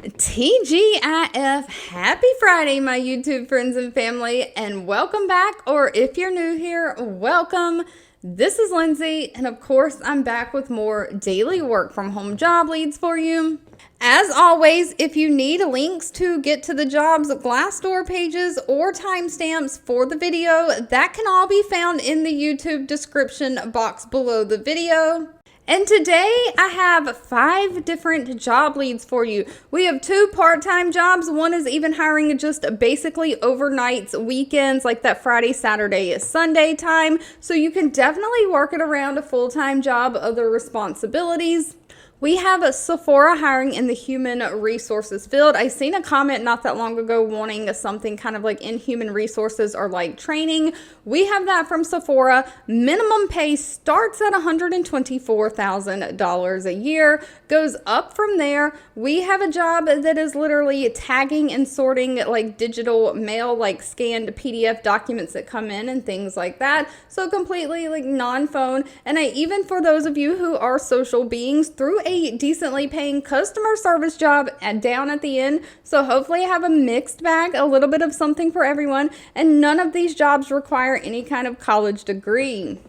TGIF, happy Friday, my YouTube friends and family, and welcome back, or if you're new here, welcome. This is Lindsay, and of course, I'm back with more daily work from home job leads for you. As always, if you need links to get to the jobs, Glassdoor pages, or timestamps for the video, that can all be found in the YouTube description box below the video. And today I have 5 different job leads for you. We have 2 part-time jobs. One is even hiring just basically overnights, weekends, like that Friday, Saturday, Sunday time. So you can definitely work it around a full-time job, other responsibilities. We have a Sephora hiring in the human resources field. I seen a comment not that long ago wanting something kind of like in human resources or like training. We have that from Sephora. Minimum pay starts at $124,000 a year, goes up from there. We have a job that is literally tagging and sorting like digital mail, like scanned PDF documents that come in and things like that. So completely like non-phone. And even for those of you who are social beings, through a decently paying customer service job down at the end. So hopefully I have a mixed bag, a little bit of something for everyone, and none of these jobs require any kind of college degree.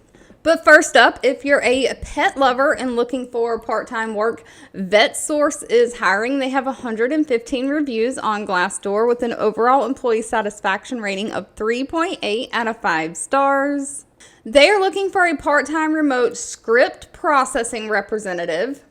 But first up, if you're a pet lover and looking for part-time work, Vetsource is hiring. They have 115 reviews on Glassdoor with an overall employee satisfaction rating of 3.8 out of 5 stars. They are looking for a part-time remote script processing representative.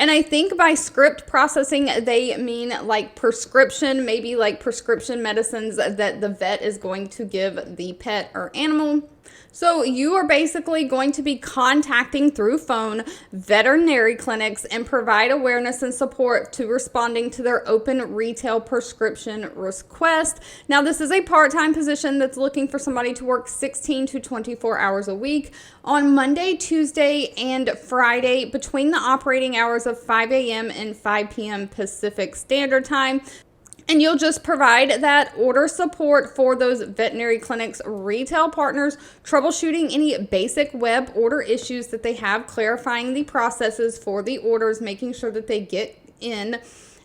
And I think by script processing, they mean like prescription, maybe like prescription medicines that the vet is going to give the pet or animal. So you are basically going to be contacting through phone veterinary clinics and provide awareness and support to responding to their open retail prescription request. Now, this is a part-time position that's looking for somebody to work 16 to 24 hours a week on Monday, Tuesday, and Friday between the operating hours of 5 a.m. and 5 p.m. Pacific Standard Time. And you'll just provide that order support for those veterinary clinics' retail partners, troubleshooting any basic web order issues that they have, clarifying the processes for the orders, making sure that they get in,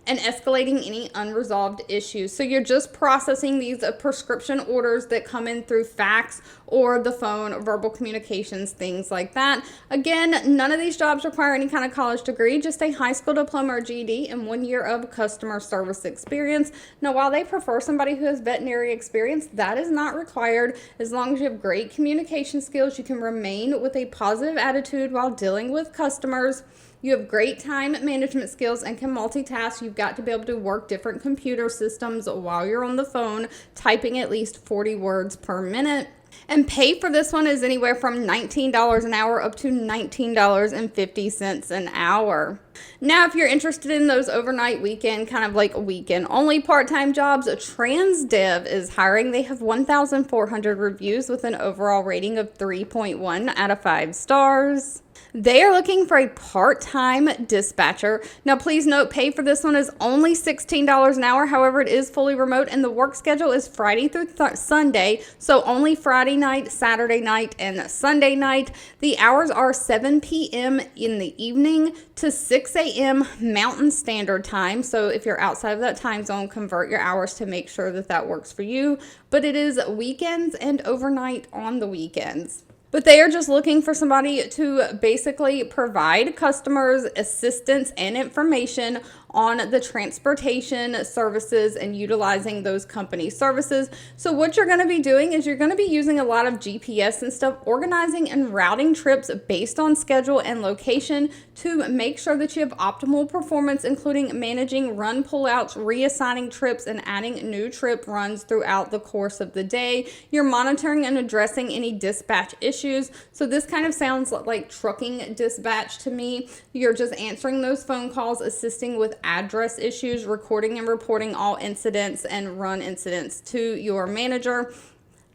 and escalating any unresolved issues. So you're just processing these prescription orders that come in through fax or the phone, verbal communications, things like that. Again, none of these jobs require any kind of college degree, just a high school diploma or GED and 1 year of customer service experience. Now, while they prefer somebody who has veterinary experience, that is not required. As long as you have great communication skills, you can remain with a positive attitude while dealing with customers. You have great time management skills and can multitask. You've got to be able to work different computer systems while you're on the phone, typing at least 40 words per minute. And pay for this one is anywhere from $19 an hour up to $19.50 an hour. Now, if you're interested in those overnight weekend, kind of like weekend only part-time jobs, Transdev is hiring. They have 1,400 reviews with an overall rating of 3.1 out of 5 stars. They are looking for a part-time dispatcher. Now, please note, pay for this one is only $16 an hour. However, it is fully remote, and the work schedule is Friday through Sunday, so only Friday night, Saturday night, and Sunday night. The hours are 7 p.m. in the evening to 6 a.m. Mountain Standard Time. So if you're outside of that time zone, convert your hours to make sure that that works for you. But it is weekends and overnight on the weekends. But they are just looking for somebody to basically provide customers assistance and information on the transportation services and utilizing those company services. So what you're going to be doing is you're going to be using a lot of GPS and stuff, organizing and routing trips based on schedule and location to make sure that you have optimal performance, including managing run pullouts, reassigning trips, and adding new trip runs throughout the course of the day. You're monitoring and addressing any dispatch issues. So this kind of sounds like trucking dispatch to me. You're just answering those phone calls, assisting with address issues, recording and reporting all incidents and run incidents to your manager,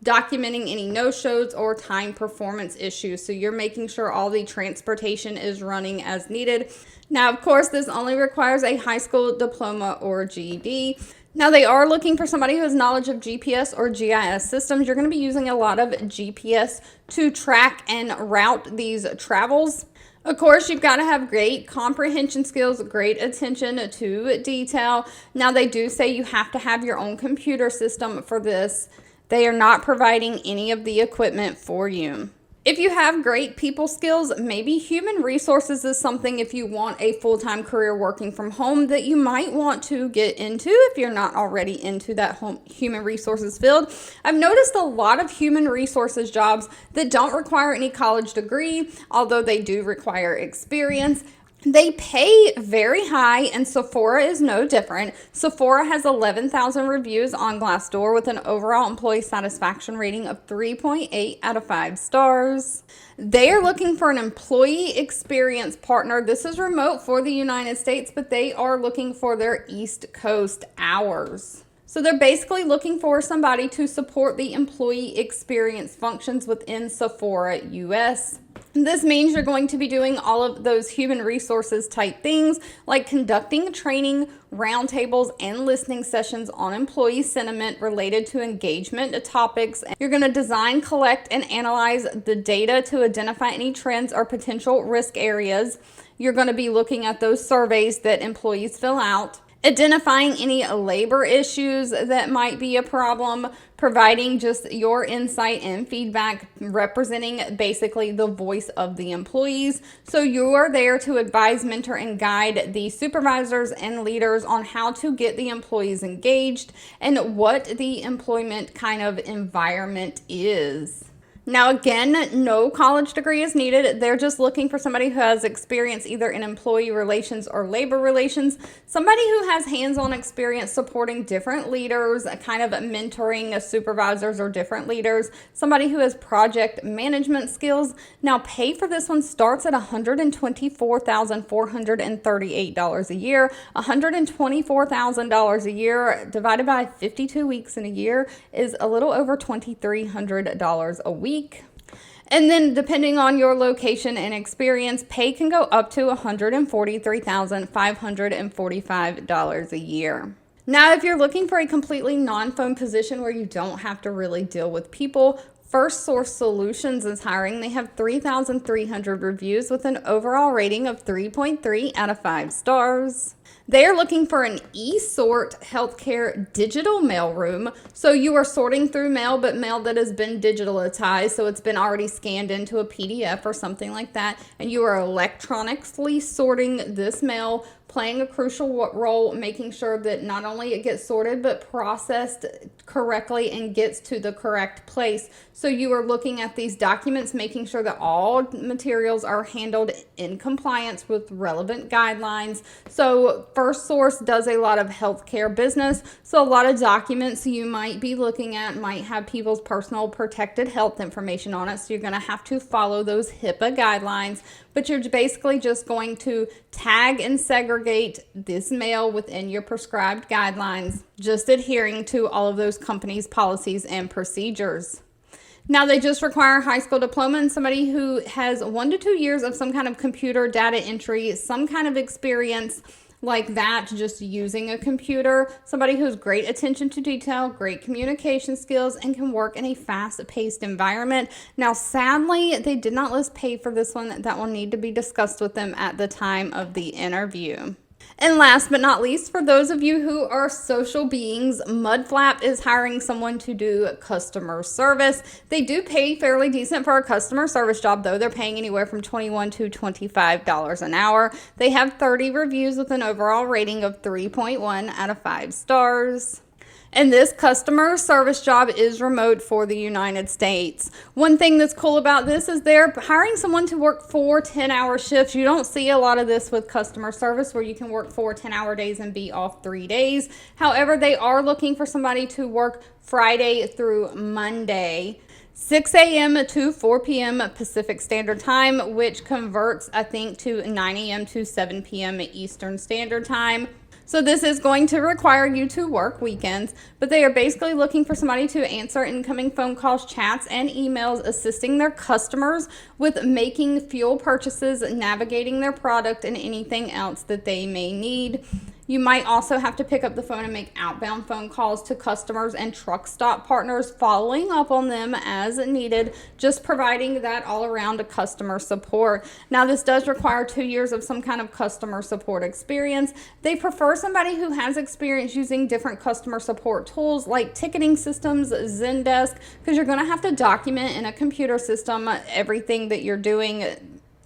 documenting any no-shows or time performance issues. So you're making sure all the transportation is running as needed. Now, of course, this only requires a high school diploma or GED. Now, they are looking for somebody who has knowledge of GPS or GIS systems. You're going to be using a lot of GPS to track and route these travels. Of course, you've got to have great comprehension skills, great attention to detail. Now, they do say you have to have your own computer system for this. They are not providing any of the equipment for you. If you have great people skills, maybe human resources is something, if you want a full-time career working from home, that you might want to get into if you're not already into that human resources field. I've noticed a lot of human resources jobs that don't require any college degree, although they do require experience. They pay very high, and Sephora is no different. Sephora has 11,000 reviews on Glassdoor with an overall employee satisfaction rating of 3.8 out of 5 stars. They are looking for an employee experience partner. This is remote for the United States, but they are looking for their East Coast hours. So they're basically looking for somebody to support the employee experience functions within Sephora US. This means you're going to be doing all of those human resources type things like conducting training, roundtables, and listening sessions on employee sentiment related to engagement topics. You're going to design, collect, and analyze the data to identify any trends or potential risk areas. You're going to be looking at those surveys that employees fill out, identifying any labor issues that might be a problem, providing just your insight and feedback, representing basically the voice of the employees. So you are there to advise, mentor, and guide the supervisors and leaders on how to get the employees engaged and what the employment kind of environment is. Now, again, no college degree is needed. They're just looking for somebody who has experience either in employee relations or labor relations, somebody who has hands-on experience supporting different leaders, kind of mentoring supervisors or different leaders, somebody who has project management skills. Now, pay for this one starts at $124,438 a year. $124,000 a year divided by 52 weeks in a year is a little over $2,300 a week. And then depending on your location and experience, pay can go up to $143,545 a year. Now, if you're looking for a completely non-phone position where you don't have to really deal with people, FirstSource Solutions is hiring. They have 3,300 reviews with an overall rating of 3.3 out of 5 stars. They are looking for an eSort healthcare digital mailroom. So you are sorting through mail, but mail that has been digitalized. So it's been already scanned into a PDF or something like that. And you are electronically sorting this mail, playing a crucial role, making sure that not only it gets sorted, but processed correctly and gets to the correct place. So you are looking at these documents, making sure that all materials are handled in compliance with relevant guidelines. So FirstSource does a lot of healthcare business. So a lot of documents you might be looking at might have people's personal protected health information on it. So you're going to have to follow those HIPAA guidelines. But you're basically just going to tag and segregate this mail within your prescribed guidelines, just adhering to all of those companies' policies and procedures. Now, they just require a high school diploma and somebody who has 1 to 2 years of some kind of computer data entry, some kind of experience like that, just using a computer, somebody who has great attention to detail, great communication skills, and can work in a fast-paced environment. Now, sadly, they did not list pay for this one. That will need to be discussed with them at the time of the interview. And last but not least, for those of you who are social beings, Mudflap is hiring someone to do customer service. They do pay fairly decent for a customer service job, though. They're paying anywhere from $21 to $25 an hour. They have 30 reviews with an overall rating of 3.1 out of 5 stars. And this customer service job is remote for the United States. One thing that's cool about this is they're hiring someone to work 4 10-hour shifts. You don't see a lot of this with customer service where you can work 4 10-hour days and be off 3 days. However, they are looking for somebody to work Friday through Monday, 6 a.m. to 4 p.m. Pacific Standard Time, which converts, I think, to 9 a.m. to 7 p.m. Eastern Standard Time. So this is going to require you to work weekends, but they are basically looking for somebody to answer incoming phone calls, chats, and emails, assisting their customers with making fuel purchases, navigating their product, and anything else that they may need. You might also have to pick up the phone and make outbound phone calls to customers and truck stop partners, following up on them as needed, just providing that all around customer support. Now, this does require 2 years of some kind of customer support experience. They prefer somebody who has experience using different customer support tools like ticketing systems, Zendesk, because you're going to have to document in a computer system everything that you're doing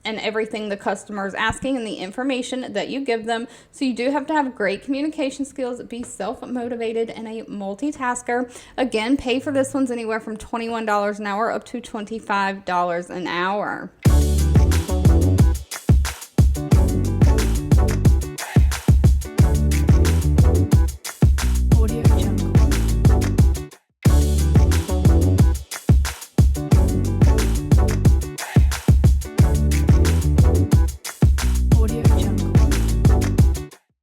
and everything the customer is asking and the information that you give them. So you do have to have great communication skills, be self-motivated, and a multitasker. Again, pay for this one's anywhere from $21 an hour up to $25 an hour.